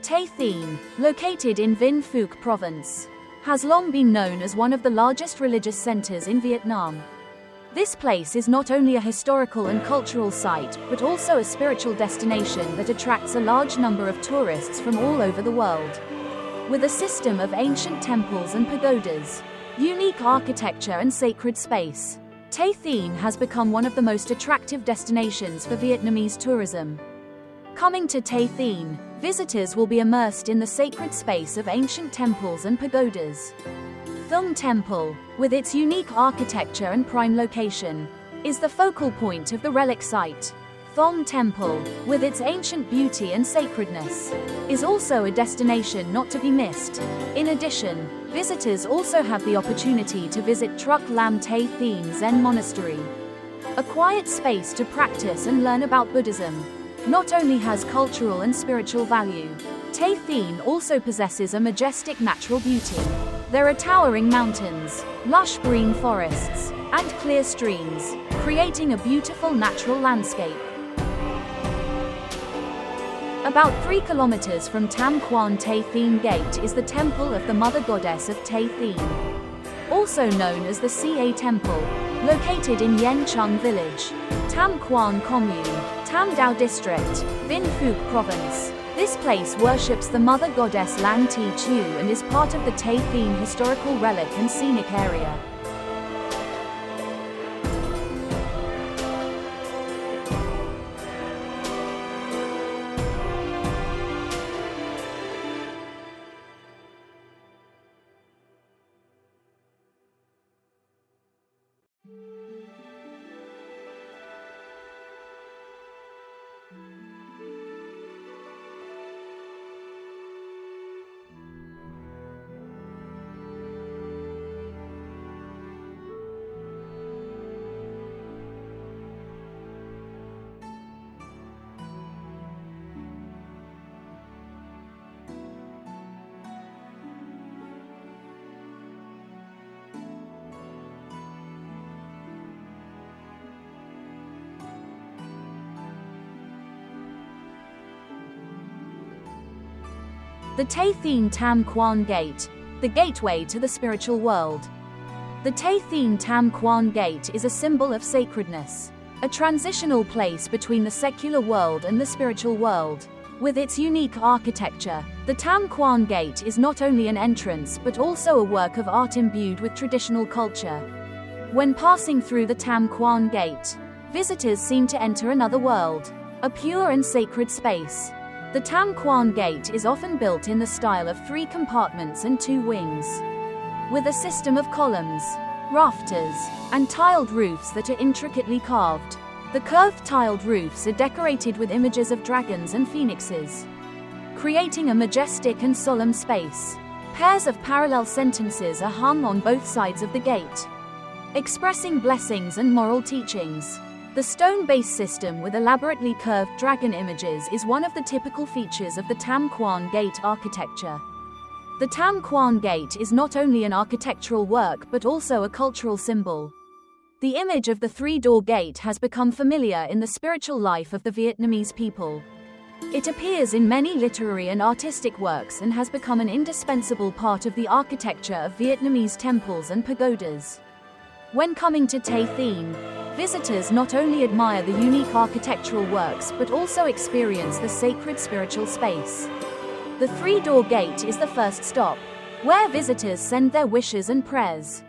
Tay Thien, located in Vinh Phuc province, has long been known as one of the largest religious centers in Vietnam. This place is not only a historical and cultural site, but also a spiritual destination that attracts a large number of tourists from all over the world. With a system of ancient temples and pagodas, unique architecture and sacred space, Tay Thien has become one of the most attractive destinations for Vietnamese tourism. Coming to Tay Thien, visitors will be immersed in the sacred space of ancient temples and pagodas. Thong Temple, with its unique architecture and prime location, is the focal point of the relic site. Thong Temple, with its ancient beauty and sacredness, is also a destination not to be missed. In addition, visitors also have the opportunity to visit Truc Tay Thien Zen Monastery, a quiet space to practice and learn about Buddhism. Not only has cultural and spiritual value, Tay Thien also possesses a majestic natural beauty. There are towering mountains, lush green forests, and clear streams, creating a beautiful natural landscape. About 3 kilometers from Tam Quan Tay Thien Gate is the Temple of the Mother Goddess of Tay Thien, also known as the Ca Temple, located in Yen Chung Village, Tam Quan Commune, Tam Dao District, Vinh Phuc Province. This place worships the Mother Goddess Lang Ti Chu and is part of the Tay Thien Historical Relic and Scenic Area. The Tay Thien Tam Quan Gate, the gateway to the spiritual world. The Tay Thien Tam Quan Gate is a symbol of sacredness, a transitional place between the secular world and the spiritual world. With its unique architecture, the Tam Quan Gate is not only an entrance but also a work of art imbued with traditional culture. When passing through the Tam Quan Gate, visitors seem to enter another world, a pure and sacred space. The Tam Quan Gate is often built in the style of 3 compartments and 2 wings, with a system of columns, rafters, and tiled roofs that are intricately carved. The curved tiled roofs are decorated with images of dragons and phoenixes, creating a majestic and solemn space. Pairs of parallel sentences are hung on both sides of the gate, expressing blessings and moral teachings. The stone-based system with elaborately curved dragon images is one of the typical features of the Tam Quan Gate architecture. The Tam Quan Gate is not only an architectural work but also a cultural symbol. The image of the 3-door gate has become familiar in the spiritual life of the Vietnamese people. It appears in many literary and artistic works and has become an indispensable part of the architecture of Vietnamese temples and pagodas. When coming to Tay Thien, visitors not only admire the unique architectural works but also experience the sacred spiritual space. The 3-door gate is the first stop, where visitors send their wishes and prayers.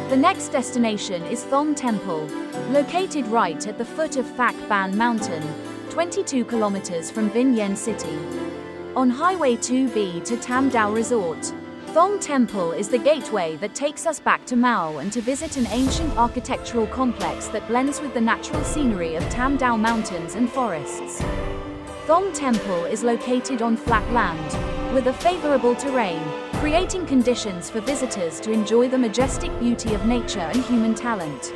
The next destination is Thong Temple, located right at the foot of Phac Ban Mountain, 22 kilometers from Vinh Yen City. On Highway 2B to Tam Dao Resort, Thong Temple is the gateway that takes us back to Mao and to visit an ancient architectural complex that blends with the natural scenery of Tam Dao mountains and forests. Thong Temple is located on flat land, with a favorable terrain. creating conditions for visitors to enjoy the majestic beauty of nature and human talent.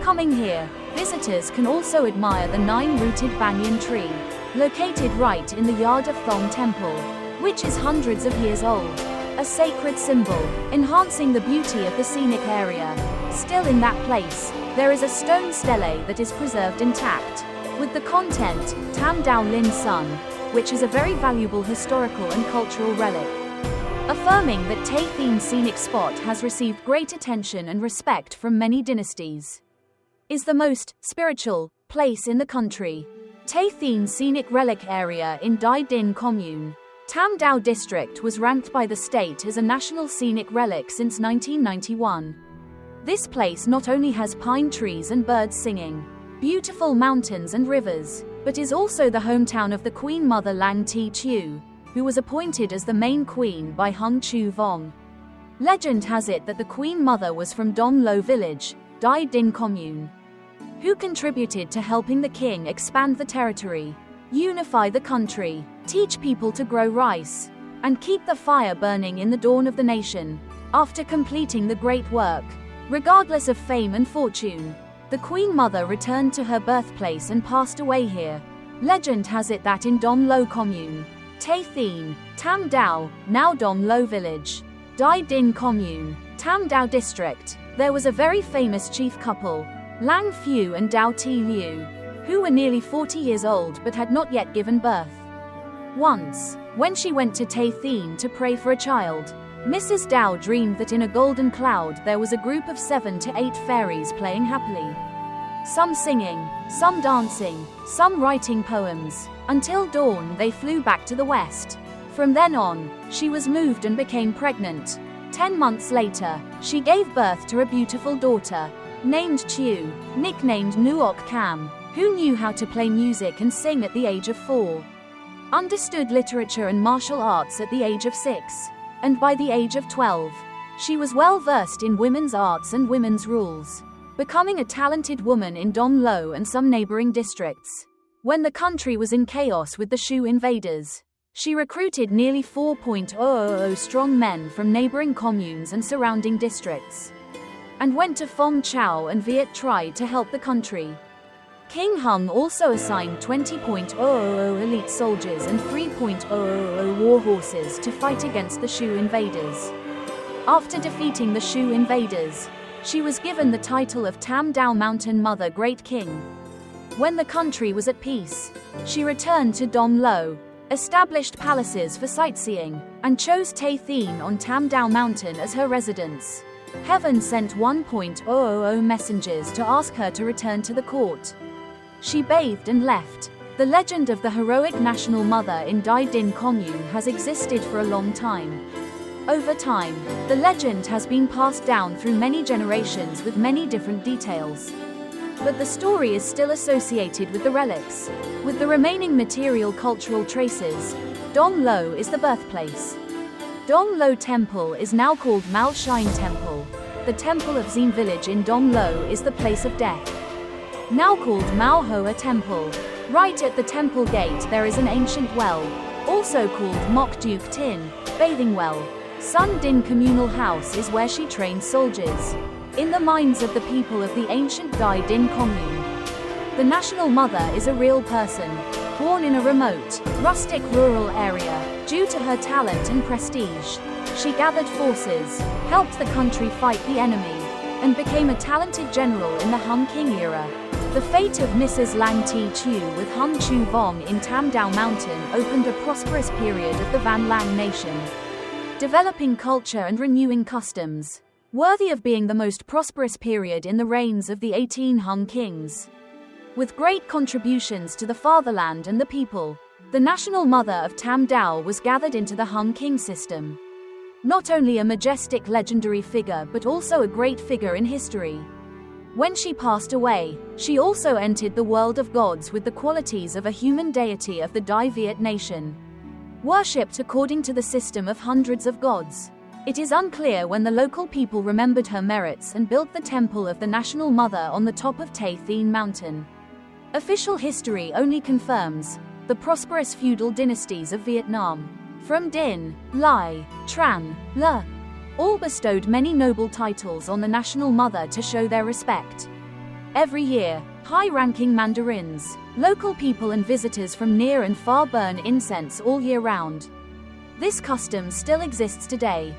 Coming here, visitors can also admire the 9-rooted banyan tree, located right in the yard of Thong Temple, which is hundreds of years old, a sacred symbol, enhancing the beauty of the scenic area. Still in that place, there is a stone stele that is preserved intact, with the content, Tam Dao Lin Sun, which is a very valuable historical and cultural relic, affirming that Tay Thien scenic spot has received great attention and respect from many dynasties. Is the most spiritual place in the country. Tay Thien scenic relic area in Dai Din Commune, Tam Dao district was ranked by the state as a national scenic relic since 1991. This place not only has pine trees and birds singing, beautiful mountains and rivers, but is also the hometown of the Queen Mother Lang Ti Chu, who was appointed as the main queen by Hung Chu Vong. Legend has it that the Queen Mother was from Dom Lo village, Dai Din Commune, who contributed to helping the king expand the territory, unify the country, teach people to grow rice, and keep the fire burning in the dawn of the nation. After completing the great work, regardless of fame and fortune, the Queen Mother returned to her birthplace and passed away here. Legend has it that in Dom Lo Commune, Tay Thien, Tam Dao, now Dom Lo village, Dai Din Commune, Tam Dao district, there was a very famous chief couple, Lang Fu and Dao Ti Liu, who were nearly 40 years old but had not yet given birth. Once, when she went to Tay Thien to pray for a child, Mrs. Dao dreamed that in a golden cloud there was a group of 7 to 8 fairies playing happily. Some singing, some dancing, some writing poems. Until dawn they flew back to the west. From then on, she was moved and became pregnant. 10 months later, she gave birth to a beautiful daughter, named Chiu, nicknamed Nuok Cam, who knew how to play music and sing at the age of 4. Understood literature and martial arts at the age of 6. And by the age of 12, she was well versed in women's arts and women's rules, becoming a talented woman in Dom Lo and some neighboring districts. When the country was in chaos with the Shu invaders, she recruited nearly 4,000 strong men from neighboring communes and surrounding districts, and went to Phong Chau and Viet Tri to help the country. King Hung also assigned 20,000 elite soldiers and 3,000 war horses to fight against the Shu invaders. After defeating the Shu invaders, she was given the title of Tam Dao Mountain Mother Great King. When the country was at peace, she returned to Dom Lo, established palaces for sightseeing, and chose Tay Thien on Tam Dao Mountain as her residence. Heaven sent 1,000 messengers to ask her to return to the court. She bathed and left. The legend of the heroic national mother in Dai Din Commune has existed for a long time. Over time, the legend has been passed down through many generations with many different details. But the story is still associated with the relics, with the remaining material cultural traces. Dom Lo is the birthplace. Dom Lo Temple is now called Mal Shine Temple. The temple of Xin village in Dom Lo is the place of death, now called Mao Hoa Temple. Right at the temple gate there is an ancient well, also called Mok Duke Tin, bathing well. Sun Din communal house is where she trained soldiers. In the minds of the people of the ancient Dai Din commune, the national mother is a real person, born in a remote, rustic rural area. Due to her talent and prestige, she gathered forces, helped the country fight the enemy, and became a talented general in the Hung King era. The fate of Mrs. Lang Ti Chu with Hung Chu Vong in Tam Dao Mountain opened a prosperous period of the Van Lang nation, developing culture and renewing customs, worthy of being the most prosperous period in the reigns of the 18 Hung kings. With great contributions to the fatherland and the people, the national mother of Tam Dao was gathered into the Hung King system. Not only a majestic legendary figure but also a great figure in history. When she passed away, she also entered the world of gods with the qualities of a human deity of the Dai Viet nation, worshipped according to the system of hundreds of gods. It is unclear when the local people remembered her merits and built the temple of the national mother on the top of Tay Thien mountain. Official history only confirms the prosperous feudal dynasties of Vietnam. from Din, Lai, Tran, Le, all bestowed many noble titles on the national mother to show their respect. Every year, high-ranking mandarins, local people and visitors from near and far burn incense all year round. This custom still exists today.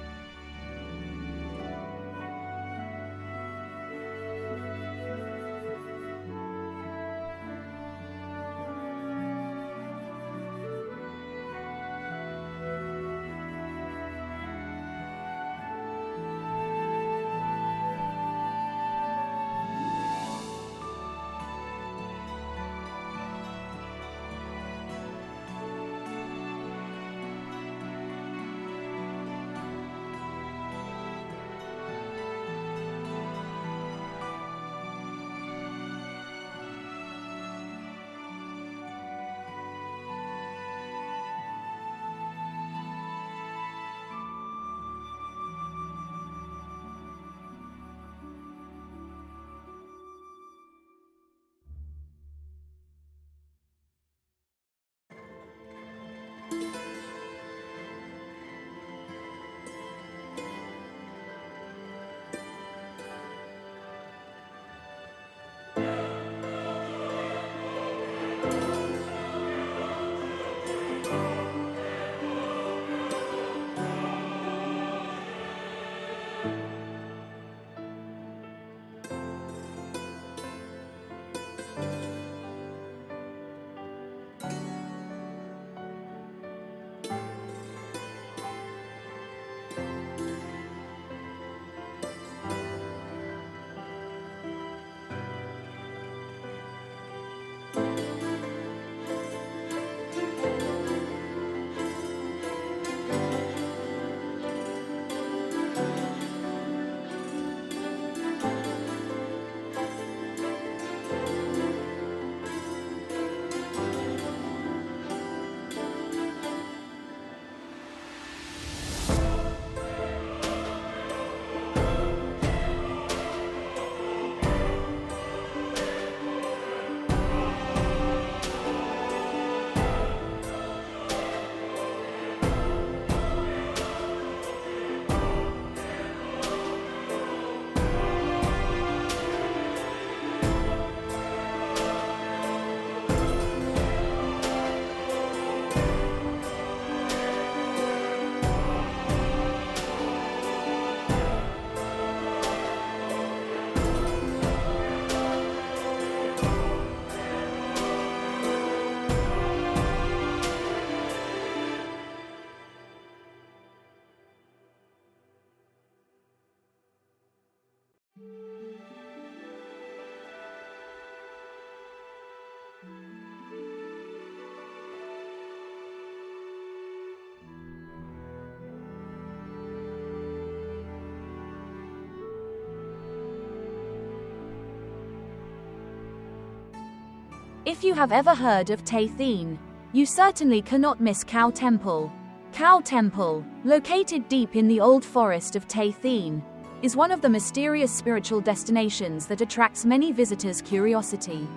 If you have ever heard of Tay Thien, you certainly cannot miss Thong Temple. Thong Temple, located deep in the old forest of Tay Thien, is one of the mysterious spiritual destinations that attracts many visitors' curiosity.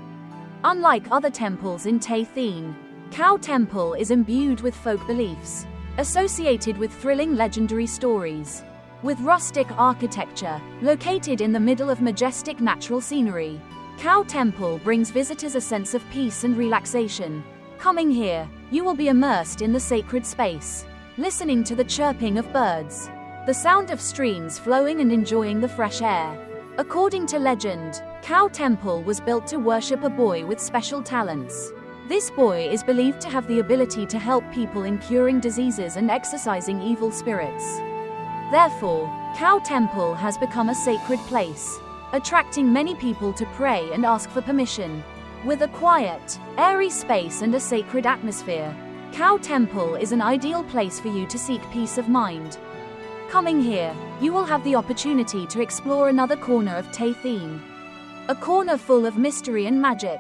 Unlike other temples in Tay Thien, Thong Temple is imbued with folk beliefs, associated with thrilling legendary stories. With rustic architecture, located in the middle of majestic natural scenery, Thong Temple brings visitors a sense of peace and relaxation. Coming here, you will be immersed in the sacred space, listening to the chirping of birds, the sound of streams flowing and enjoying the fresh air. According to legend, Thong Temple was built to worship a boy with special talents. This boy is believed to have the ability to help people in curing diseases and exorcising evil spirits. Therefore, Thong Temple has become a sacred place, attracting many people to pray and ask for permission. With a quiet, airy space and a sacred atmosphere, Thong Temple is an ideal place for you to seek peace of mind. Coming here, you will have the opportunity to explore another corner of Tay Thien, a corner full of mystery and magic.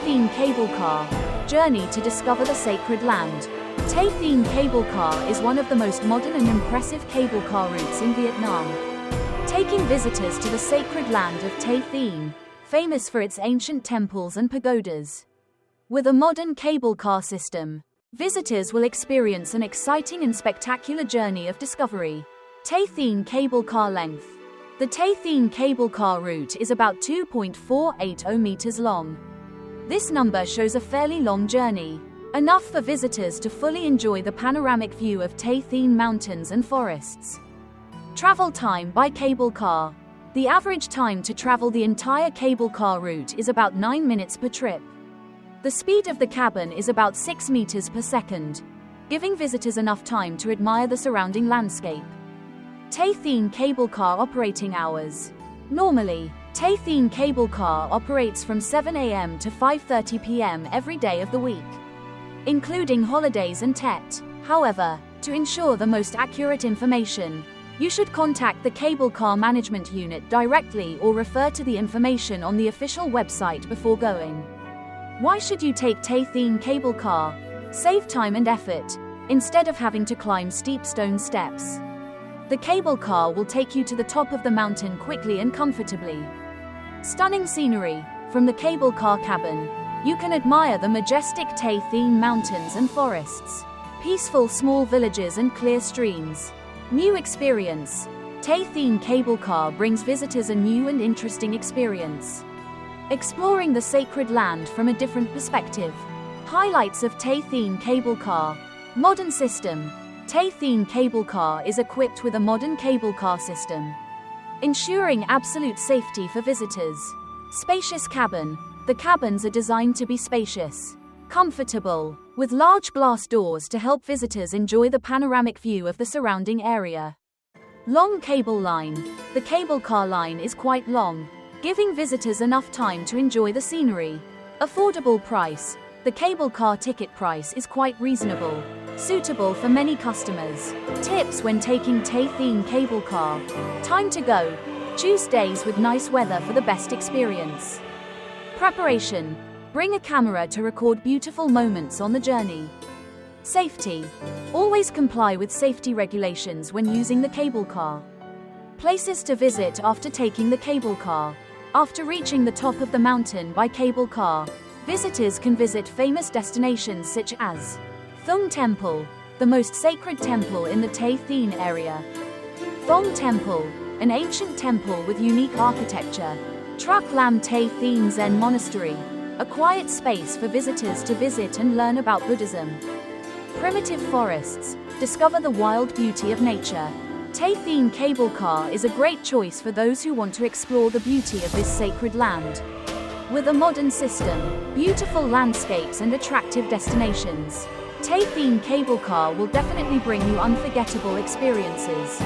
Thien Cable Car. Journey to discover the sacred land. Tay Thien Cable Car is one of the most modern and impressive cable car routes in Vietnam, taking visitors to the sacred land of Tay Thien, famous for its ancient temples and pagodas. With a modern cable car system, visitors will experience an exciting and spectacular journey of discovery. Tay Thien Cable Car length. The Tay Thien Cable Car route is about 2.480 meters long. This number shows a fairly long journey, enough for visitors to fully enjoy the panoramic view of Tay Thien mountains and forests. Travel time by cable car. The average time to travel the entire cable car route is about 9 minutes per trip. The speed of the cabin is about 6 meters per second, giving visitors enough time to admire the surrounding landscape. Tay Thien Cable Car operating hours. Normally, Tay Thien Cable Car operates from 7 a.m. to 5:30 p.m. every day of the week, including holidays and Tet. However, to ensure the most accurate information, you should contact the Cable Car Management Unit directly or refer to the information on the official website before going. Why should you take Tay Thien Cable Car? Save time and effort, instead of having to climb steep stone steps. The cable car will take you to the top of the mountain quickly and comfortably. Stunning scenery. From the cable car cabin, you can admire the majestic Tay Thien mountains and forests, peaceful small villages and clear streams. New experience. Tay Thien Cable Car brings visitors a new and interesting experience, exploring the sacred land from a different perspective. Highlights of Tay Thien Cable Car. Modern system. Tay Thien Cable Car is equipped with a modern cable car system, ensuring absolute safety for visitors. Spacious cabin. The cabins are designed to be spacious, comfortable, with large glass doors to help visitors enjoy the panoramic view of the surrounding area. Long cable line. The cable car line is quite long, giving visitors enough time to enjoy the scenery. Affordable price. The cable car ticket price is quite reasonable, suitable for many customers. Tips when taking Tay Thien Cable Car. Time to go. Choose days with nice weather for the best experience. Preparation. Bring a camera to record beautiful moments on the journey. Safety. Always comply with safety regulations when using the cable car. Places to visit after taking the cable car. After reaching the top of the mountain by cable car, visitors can visit famous destinations such as Thong Temple, the most sacred temple in the Tay Thien area. Thong Temple, an ancient temple with unique architecture. Truc Tay Thien Zen Monastery, a quiet space for visitors to visit and learn about Buddhism. Primitive forests. Discover the wild beauty of nature. Tay Thien Cable Car is a great choice for those who want to explore the beauty of this sacred land. With a modern system, beautiful landscapes and attractive destinations, Tay Thien Cable Car will definitely bring you unforgettable experiences.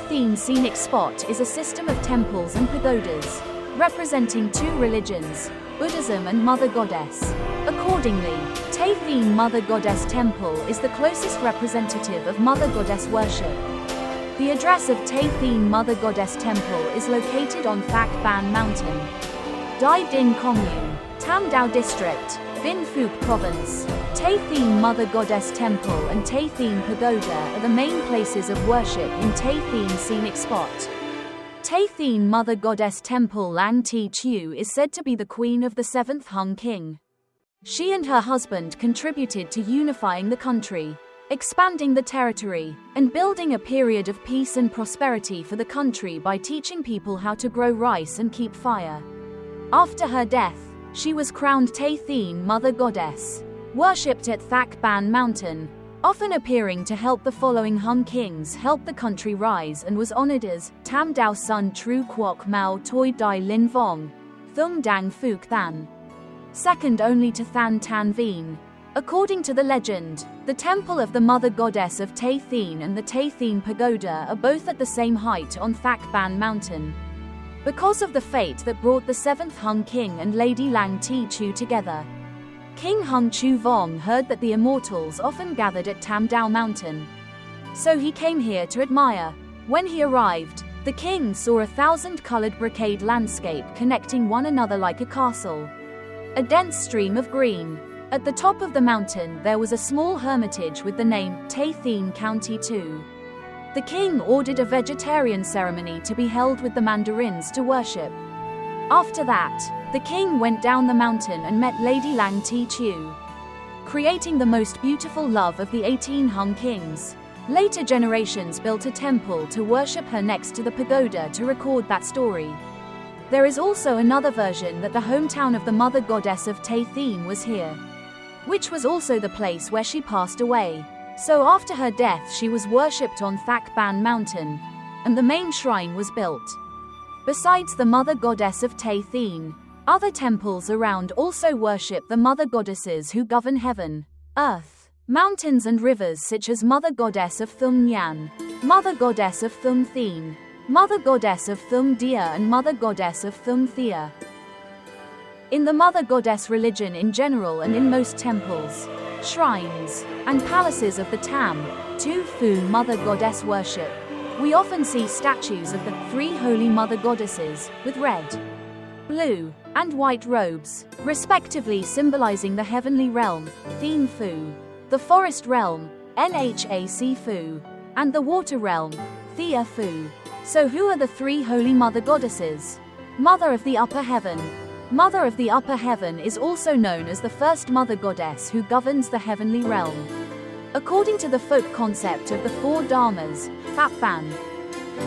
Thien scenic spot is a system of temples and pagodas, representing two religions, Buddhism and Mother Goddess. Accordingly, Tay Thien Mother Goddess Temple is the closest representative of Mother Goddess worship. The address of Tay Thien Mother Goddess Temple is located on Phac Ban Mountain, Dai Dinh Commune, Tam Dao District, Vinh Phuc Province. Tay Thien Mother Goddess Temple and Tay Thien Pagoda are the main places of worship in Tay Thien scenic spot. Tay Thien Mother Goddess Temple Lang Ti Chiu is said to be the queen of the 7th Hung King. She and her husband contributed to unifying the country, expanding the territory, and building a period of peace and prosperity for the country by teaching people how to grow rice and keep fire. After her death, she was crowned Tay Thien Mother Goddess, worshipped at Phac Ban Mountain, often appearing to help the following Hung kings help the country rise, and was honored as Tam Dao Sun Tru Quoc Mao Toi Dai Lin Vong, Thuong Dang Phuc Than, second only to Than Tan Vien. According to the legend, the temple of the Mother Goddess of Tay Thien and the Tay Thien Pagoda are both at the same height on Phac Ban Mountain. Because of the fate that brought the 7th Hung King and Lady Lang Ti Chu together, King Hung Chu Vong heard that the immortals often gathered at Tam Dao Mountain. So he came here to admire. When he arrived, the king saw a 1,000-colored brocade landscape connecting one another like a castle. A dense stream of green. At the top of the mountain there was a small hermitage with the name Tay Thien County 2. The king ordered a vegetarian ceremony to be held with the mandarins to worship. After that, the king went down the mountain and met Lady Lang Ti Chu, creating the most beautiful love of the 18 Hung kings. Later generations built a temple to worship her next to the pagoda to record that story. There is also another version that the hometown of the Mother Goddess of Tay Thien was here, which was also the place where she passed away. So after her death she was worshipped on Phac Ban Mountain, and the main shrine was built. Besides the Mother Goddess of Tay Thien, other temples around also worship the Mother Goddesses who govern heaven, earth, mountains and rivers, such as Mother Goddess of Thuong Nhan, Mother Goddess of Thuong Thien, Mother Goddess of Thuong Dia and Mother Goddess of Thuong Thea. In the Mother Goddess religion in general and in most temples, shrines, and palaces of the Tam, Tu Phu Mother Goddess worship, we often see statues of the 3 holy Mother Goddesses, with red, blue, and white robes, respectively symbolizing the heavenly realm, Thien Phu, the forest realm, Nhac Phu, and the water realm, Thea Phu. So who are the 3 holy Mother Goddesses? Mother of the Upper Heaven. Mother of the Upper Heaven is also known as the first Mother Goddess who governs the heavenly realm. According to the folk concept of the 4 Dharmas, Phap Ban,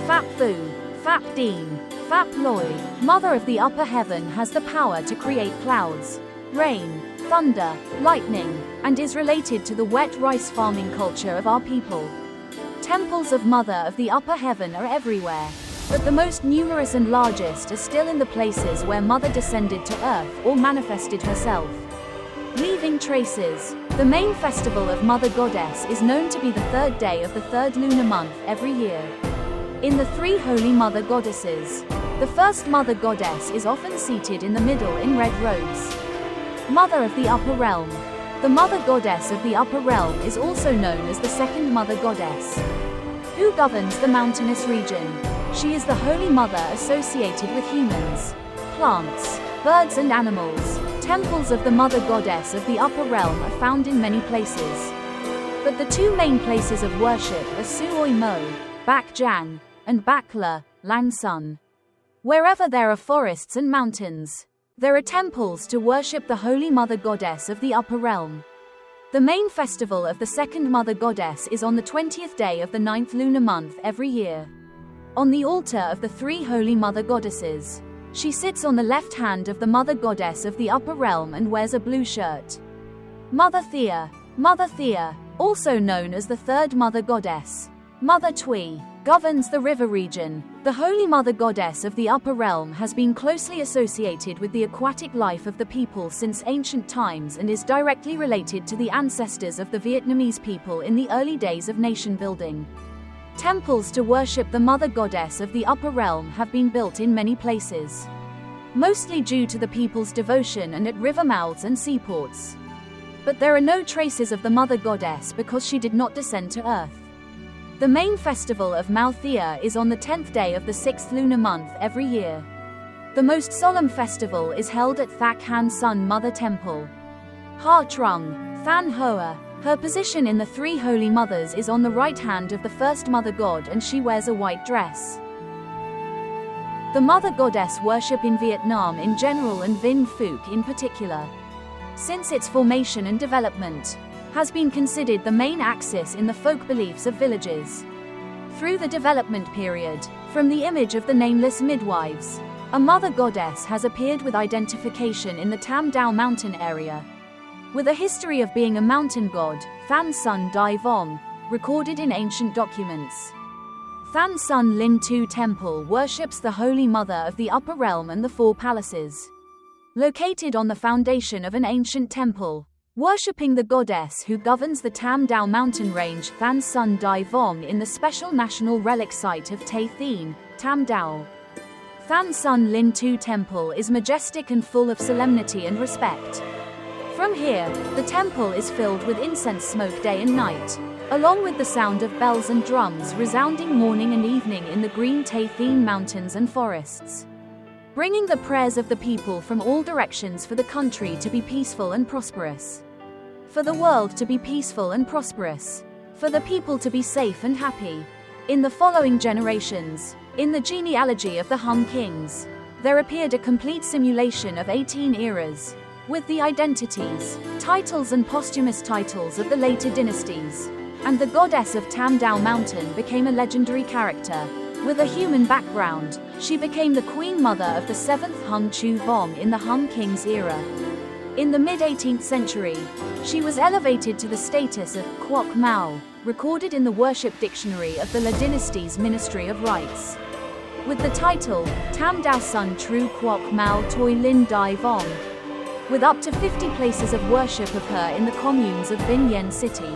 Phap Phu, Phap Dien, Phap Loi, Mother of the Upper Heaven has the power to create clouds, rain, thunder, lightning, and is related to the wet rice farming culture of our people. Temples of Mother of the Upper Heaven are everywhere, but the most numerous and largest are still in the places where Mother descended to earth or manifested herself, leaving traces. The main festival of Mother Goddess is known to be the 3rd day of the 3rd lunar month every year. In the 3 holy Mother Goddesses, the first Mother Goddess is often seated in the middle in red robes. Mother of the Upper Realm. The Mother Goddess of the Upper Realm is also known as the 2nd Mother Goddess, who governs the mountainous region. She is the Holy Mother associated with humans, plants, birds and animals. Temples of the Mother Goddess of the Upper Realm are found in many places, but the 2 main places of worship are Suoi Mo, Bac Giang, and Bac La, Lang Sun. Wherever there are forests and mountains, there are temples to worship the Holy Mother Goddess of the Upper Realm. The main festival of the 2nd Mother Goddess is on the 20th day of the 9th lunar month every year. On the altar of the 3 holy Mother Goddesses, she sits on the left hand of the Mother Goddess of the Upper Realm and wears a blue shirt. Mother Thea, also known as the 3rd Mother Goddess, Mother Tui, governs the river region. The Holy Mother Goddess of the Upper Realm has been closely associated with the aquatic life of the people since ancient times and is directly related to the ancestors of the Vietnamese people in the early days of nation building. Temples to worship the mother goddess of the upper realm have been built in many places, mostly due to the people's devotion and at river mouths and seaports. But there are no traces of the mother goddess because she did not descend to earth. The main festival of Mao Thea is on the 10th day of the 6th lunar month every year. The most solemn festival is held at Thach Han Sun Mother Temple. Ha Trung, Than Hoa. Her position in the three holy mothers is on the right hand of the first mother god, and she wears a white dress. The mother goddess worship in Vietnam in general and Vinh Phuc in particular, since its formation and development, has been considered the main axis in the folk beliefs of villages. Through the development period, from the image of the nameless midwives, a mother goddess has appeared with identification in the Tam Dao mountain area, with a history of being a mountain god, Than Sun Dai Vong, recorded in ancient documents. Than Sun Lin Tu Temple worships the Holy Mother of the Upper Realm and the Four Palaces. Located on the foundation of an ancient temple, worshipping the goddess who governs the Tam Dao mountain range, Than Sun Dai Vong, in the special national relic site of Tay Thien, Tam Dao. Than Sun Lin Tu Temple is majestic and full of solemnity and respect. From here, the temple is filled with incense smoke day and night, along with the sound of bells and drums resounding morning and evening in the green Tay Thien mountains and forests, bringing the prayers of the people from all directions for the country to be peaceful and prosperous, for the world to be peaceful and prosperous, for the people to be safe and happy. In the following generations, in the genealogy of the Hung kings, there appeared a complete simulation of 18 eras, with the identities, titles and posthumous titles of the later dynasties, and the goddess of Tam Dao Mountain became a legendary character. With a human background, she became the queen mother of the 7th Hung Chu Vong in the Hung Kings era. In the mid-18th century, she was elevated to the status of Quoc Mao, recorded in the worship dictionary of the La Dynasty's Ministry of Rites, with the title, Tam Dao Sun Tru Quoc Mao Toi Lin Dai Vong, with up to 50 places of worship of her in the communes of Vinh Yen City,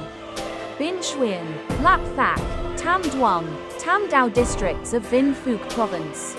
Binh Xuyen, Lap Thach, Tam Duong, Tam Dao districts of Vinh Phuc province.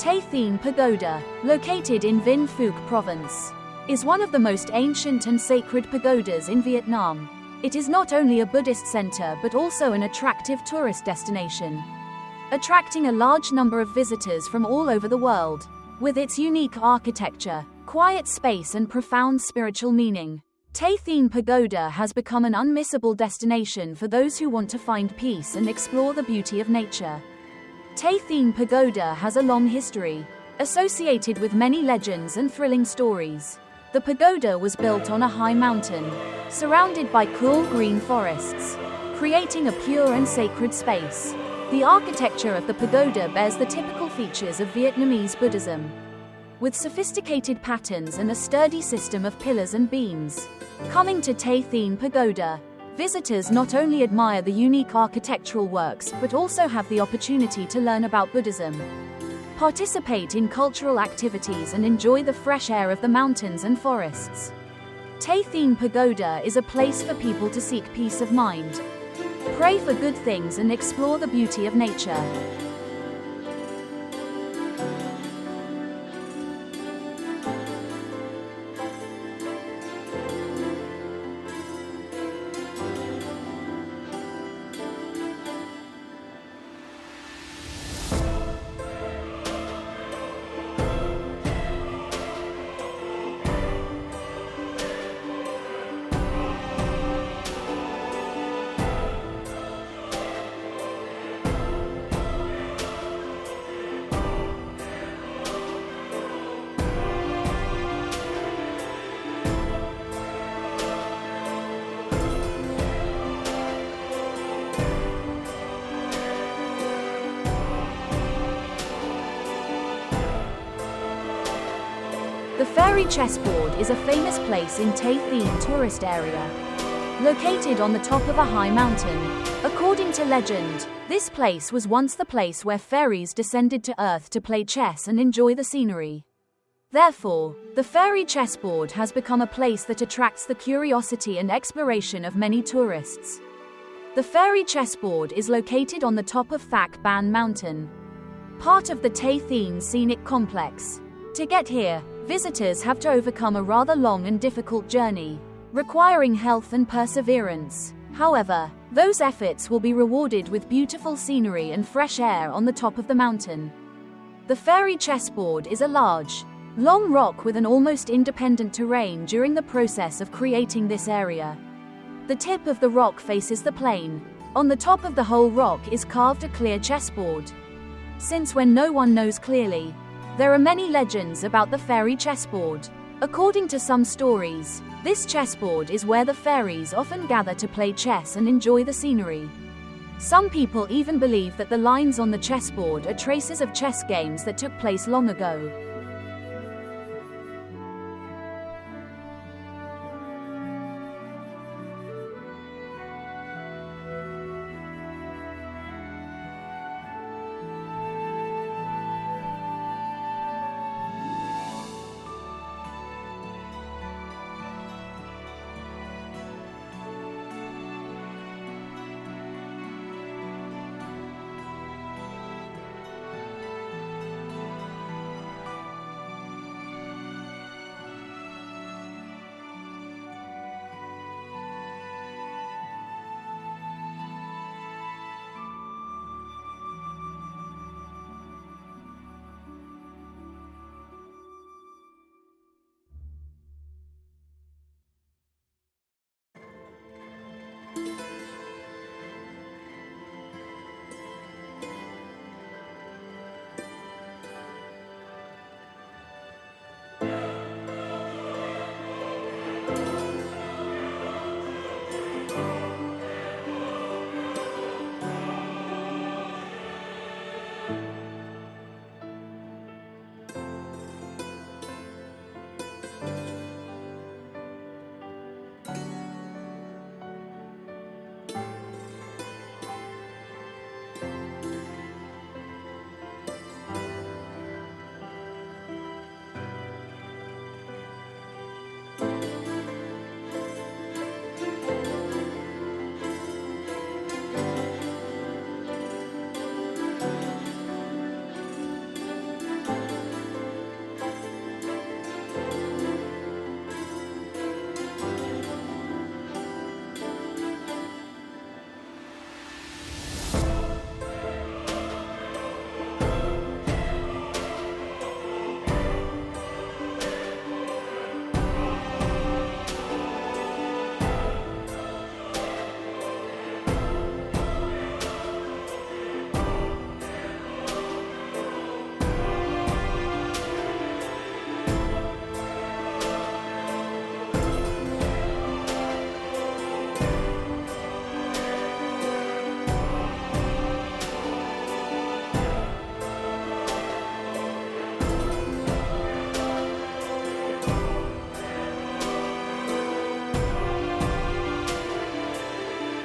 Tay Thien Pagoda, located in Vinh Phuc province, is one of the most ancient and sacred pagodas in Vietnam. It is not only a Buddhist center but also an attractive tourist destination, attracting a large number of visitors from all over the world. With its unique architecture, quiet space and profound spiritual meaning, Tay Thien Pagoda has become an unmissable destination for those who want to find peace and explore the beauty of nature. Tay Thien Pagoda has a long history, associated with many legends and thrilling stories. The pagoda was built on a high mountain, surrounded by cool green forests, creating a pure and sacred space. The architecture of the pagoda bears the typical features of Vietnamese Buddhism, with sophisticated patterns and a sturdy system of pillars and beams. Coming to Tay Thien Pagoda, visitors not only admire the unique architectural works but also have the opportunity to learn about Buddhism, participate in cultural activities and enjoy the fresh air of the mountains and forests. Tay Thien Pagoda is a place for people to seek peace of mind, pray for good things and explore the beauty of nature. The Fairy Chessboard is a famous place in Tay Thien tourist area, located on the top of a high mountain. According to legend, this place was once the place where fairies descended to earth to play chess and enjoy the scenery. Therefore, the Fairy Chessboard has become a place that attracts the curiosity and exploration of many tourists. The Fairy Chessboard is located on the top of Thác Ban Mountain, part of the Tay Thien Scenic Complex. To get here, visitors have to overcome a rather long and difficult journey, requiring health and perseverance. However, those efforts will be rewarded with beautiful scenery and fresh air on the top of the mountain. The Fairy Chessboard is a large, long rock with an almost independent terrain during the process of creating this area. The tip of the rock faces the plain. On the top of the whole rock is carved a clear chessboard. Since when no one knows clearly, there are many legends about the Fairy Chessboard. According to some stories, this chessboard is where the fairies often gather to play chess and enjoy the scenery. Some people even believe that the lines on the chessboard are traces of chess games that took place long ago.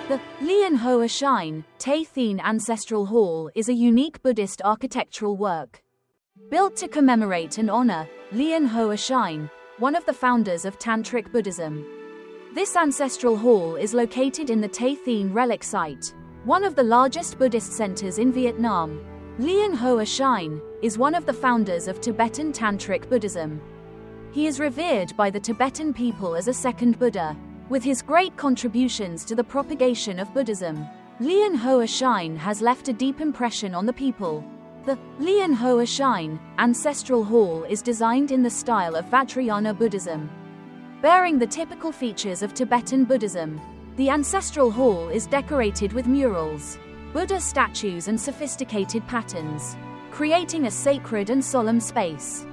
The Lian Hoa Shrine, Tay Thien Ancestral Hall is a unique Buddhist architectural work. Built to commemorate and honor Lian Hoa Shrine, one of the founders of Tantric Buddhism. This ancestral hall is located in the Tay Thien relic site, one of the largest Buddhist centers in Vietnam. Lian Hoa Shrine is one of the founders of Tibetan Tantric Buddhism. He is revered by the Tibetan people as a second Buddha. With his great contributions to the propagation of Buddhism, Lian Hoa Shrine has left a deep impression on the people. The Lian Hoa Shrine Ancestral Hall is designed in the style of Vajrayana Buddhism. Bearing the typical features of Tibetan Buddhism, the ancestral hall is decorated with murals, Buddha statues and sophisticated patterns, creating a sacred and solemn space.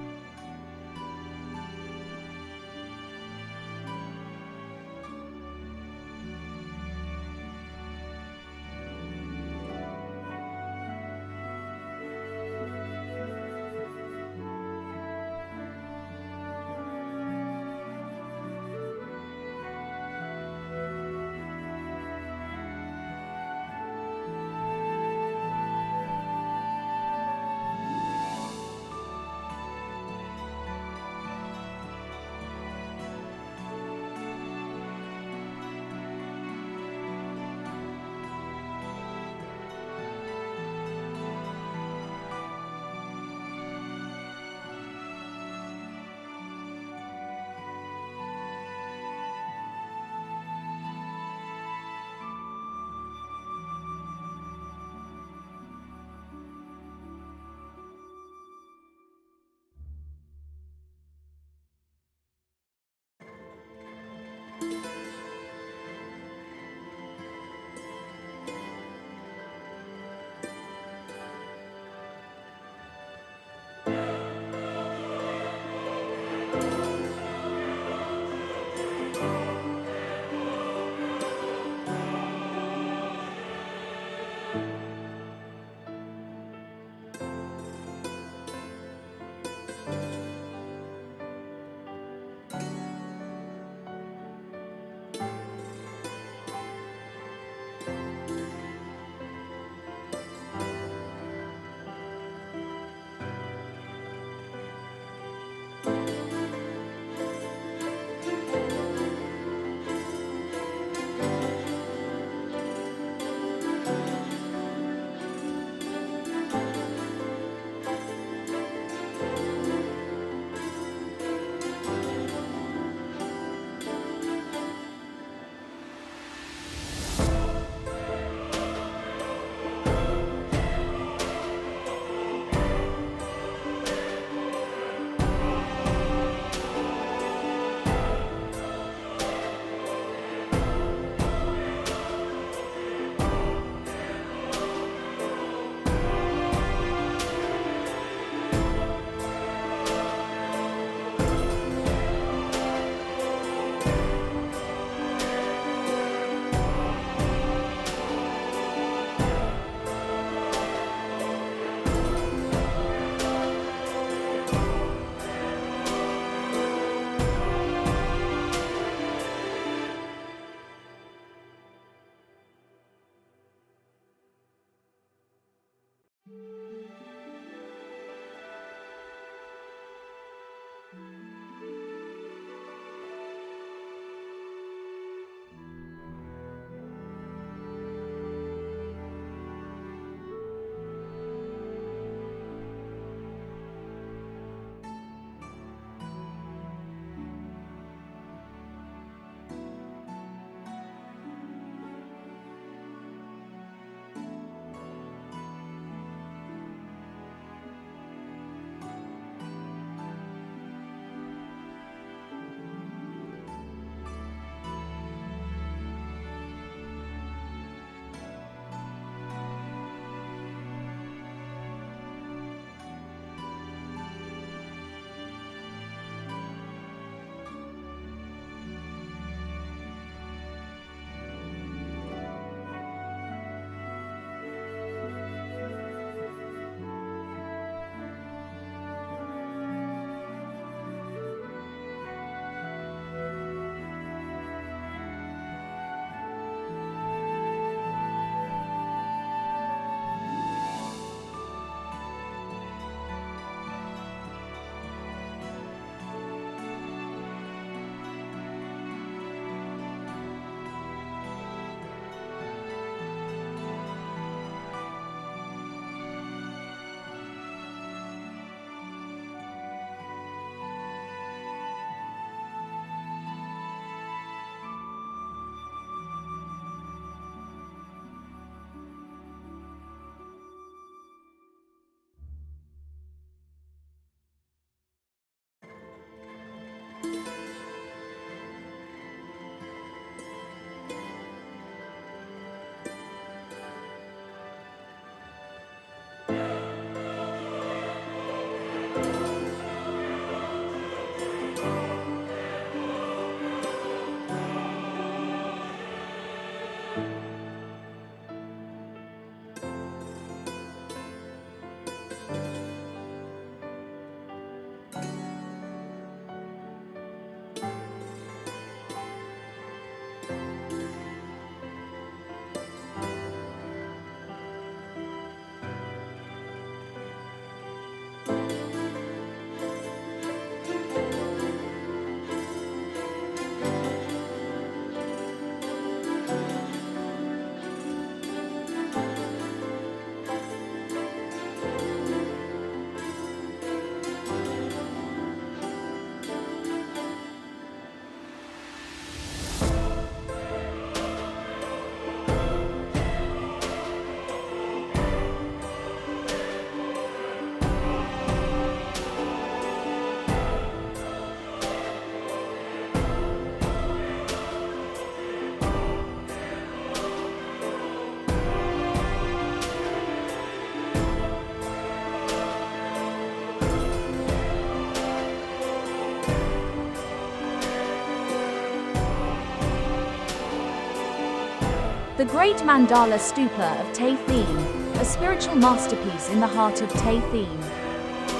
The Great Mandala Stupa of Tay Thien, a spiritual masterpiece in the heart of Tay Thien.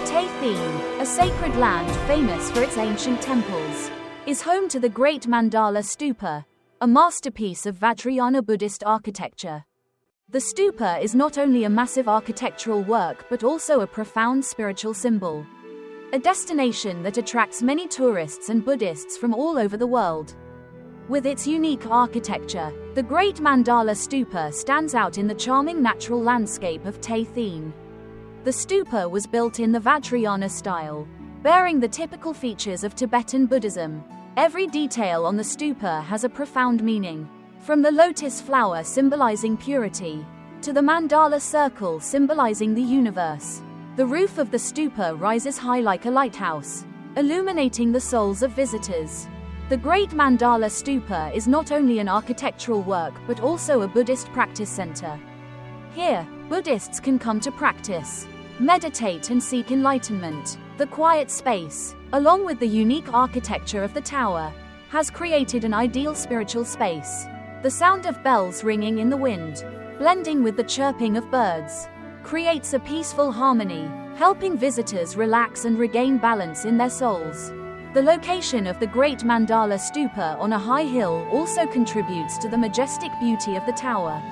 Tay Thien, a sacred land famous for its ancient temples, is home to the Great Mandala Stupa, a masterpiece of Vajrayana Buddhist architecture. The stupa is not only a massive architectural work but also a profound spiritual symbol. A destination that attracts many tourists and Buddhists from all over the world. With its unique architecture, the Great Mandala Stupa stands out in the charming natural landscape of Tay Thien. The stupa was built in the Vajrayana style, bearing the typical features of Tibetan Buddhism. Every detail on the stupa has a profound meaning, from the lotus flower symbolizing purity, to the mandala circle symbolizing the universe. The roof of the stupa rises high like a lighthouse, illuminating the souls of visitors. The Great Mandala Stupa is not only an architectural work but also a Buddhist practice center. Here, Buddhists can come to practice, meditate and seek enlightenment. The quiet space, along with the unique architecture of the tower, has created an ideal spiritual space. The sound of bells ringing in the wind, blending with the chirping of birds, creates a peaceful harmony, helping visitors relax and regain balance in their souls. The location of the Great Mandala Stupa on a high hill also contributes to the majestic beauty of the tower.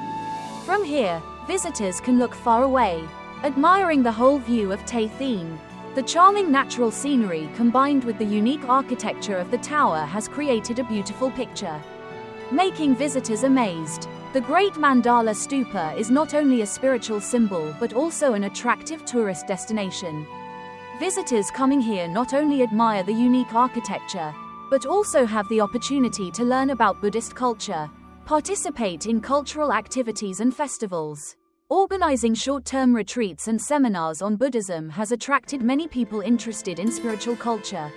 From here, visitors can look far away, admiring the whole view of Tay Thien. The charming natural scenery combined with the unique architecture of the tower has created a beautiful picture, making visitors amazed. The Great Mandala Stupa is not only a spiritual symbol but also an attractive tourist destination. Visitors coming here not only admire the unique architecture, but also have the opportunity to learn about Buddhist culture, participate in cultural activities and festivals. Organizing short-term retreats and seminars on Buddhism has attracted many people interested in spiritual culture.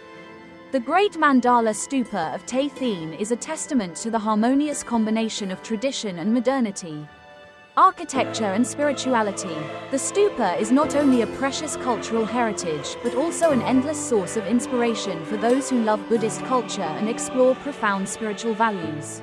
The Great Mandala Stupa of Tay Thien is a testament to the harmonious combination of tradition and modernity, architecture and spirituality. The stupa is not only a precious cultural heritage but also an endless source of inspiration for those who love Buddhist culture and explore profound spiritual values.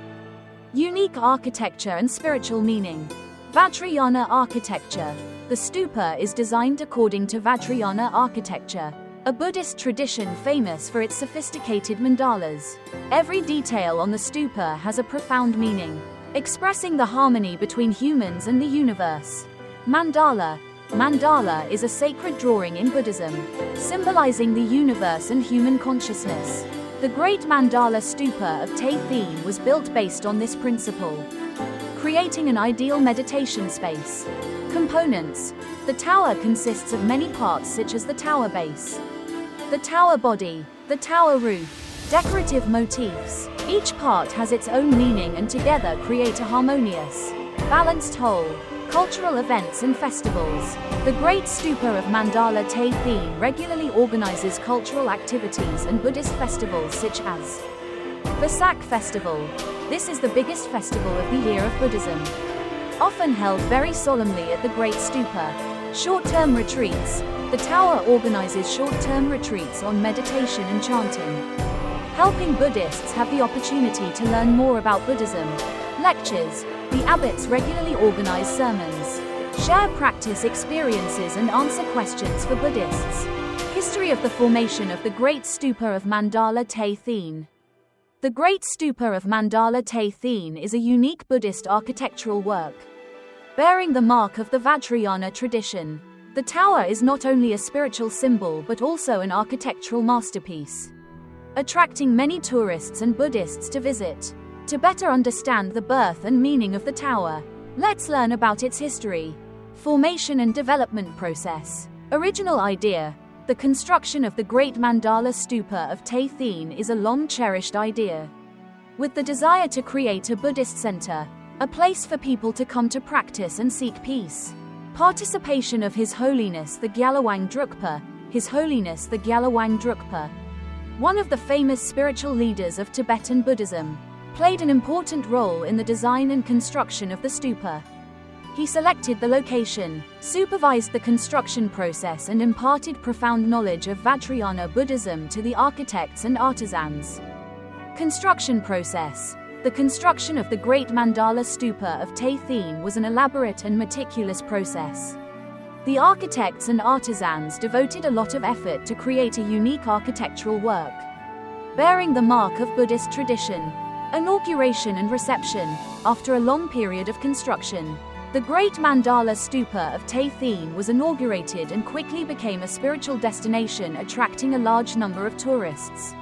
Unique architecture and spiritual meaning. Vajrayana architecture. The stupa is designed according to Vajrayana architecture, a Buddhist tradition famous for its sophisticated mandalas. Every detail on the stupa has a profound meaning, expressing the harmony between humans and the universe. Mandala. Mandala is a sacred drawing in Buddhism, symbolizing the universe and human consciousness. The Great Mandala Stupa of Tay Thien was built based on this principle, creating an ideal meditation space. Components. The tower consists of many parts such as the tower base, the tower body, the tower roof, decorative motifs. Each part has its own meaning and together create a harmonious, balanced whole. Cultural events and festivals. The Great Stupa of Mandala Tay Thien regularly organizes cultural activities and Buddhist festivals such as Vesak Festival. This is the biggest festival of the year of Buddhism, often held very solemnly at the Great Stupa. Short-term retreats. The tower organizes short-term retreats on meditation and chanting, helping Buddhists have the opportunity to learn more about Buddhism. Lectures. The abbots regularly organize sermons, share practice experiences and answer questions for Buddhists. History of the formation of the Great Stupa of Mandala Tay Thien. The Great Stupa of Mandala Tay Thien is a unique Buddhist architectural work, bearing the mark of the Vajrayana tradition. The tower is not only a spiritual symbol but also an architectural masterpiece, attracting many tourists and Buddhists to visit. To better understand the birth and meaning of the tower, let's learn about its history, formation and development process. Original idea. The construction of the Great Mandala Stupa of Tay Thien is a long-cherished idea, with the desire to create a Buddhist center, a place for people to come to practice and seek peace. Participation of His Holiness the Gyalawang Drukpa, His Holiness the Gyalawang Drukpa, one of the famous spiritual leaders of Tibetan Buddhism, played an important role in the design and construction of the stupa. He selected the location, supervised the construction process and imparted profound knowledge of Vajrayana Buddhism to the architects and artisans. Construction process. The construction of the Great Mandala Stupa of Tay Thien was an elaborate and meticulous process. The architects and artisans devoted a lot of effort to create a unique architectural work, bearing the mark of Buddhist tradition. Inauguration and reception. After a long period of construction, the Great Mandala Stupa of Tay Thien was inaugurated and quickly became a spiritual destination, attracting a large number of tourists.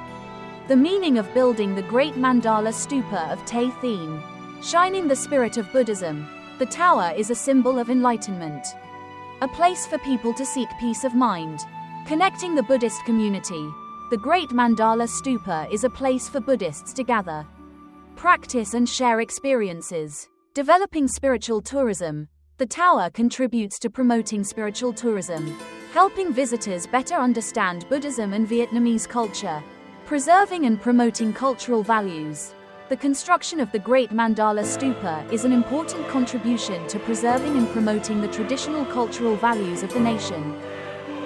The meaning of building the Great Mandala Stupa of Tay Thien. Shining the spirit of Buddhism. The tower is a symbol of enlightenment, a place for people to seek peace of mind. Connecting the Buddhist community. The Great Mandala Stupa is a place for Buddhists to gather, practice and share experiences. Developing spiritual tourism. The tower contributes to promoting spiritual tourism, helping visitors better understand Buddhism and Vietnamese culture. Preserving and promoting cultural values. The construction of the Great Mandala Stupa is an important contribution to preserving and promoting the traditional cultural values of the nation.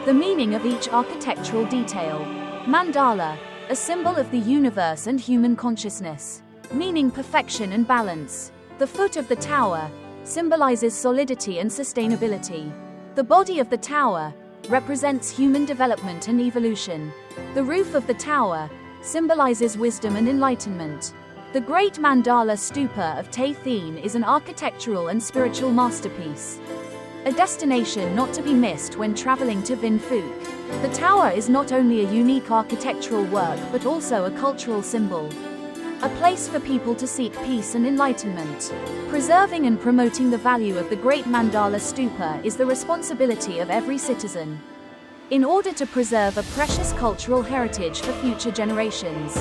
The meaning of each architectural detail. Mandala, a symbol of the universe and human consciousness, meaning perfection and balance. The foot of the tower symbolizes solidity and sustainability. The body of the tower represents human development and evolution. The roof of the tower symbolizes wisdom and enlightenment. The Great Mandala Stupa of Tay Thien is an architectural and spiritual masterpiece, a destination not to be missed when traveling to Vinh Phuc. The tower is not only a unique architectural work but also a cultural symbol, a place for people to seek peace and enlightenment. Preserving and promoting the value of the Great Mandala Stupa is the responsibility of every citizen, in order to preserve a precious cultural heritage for future generations.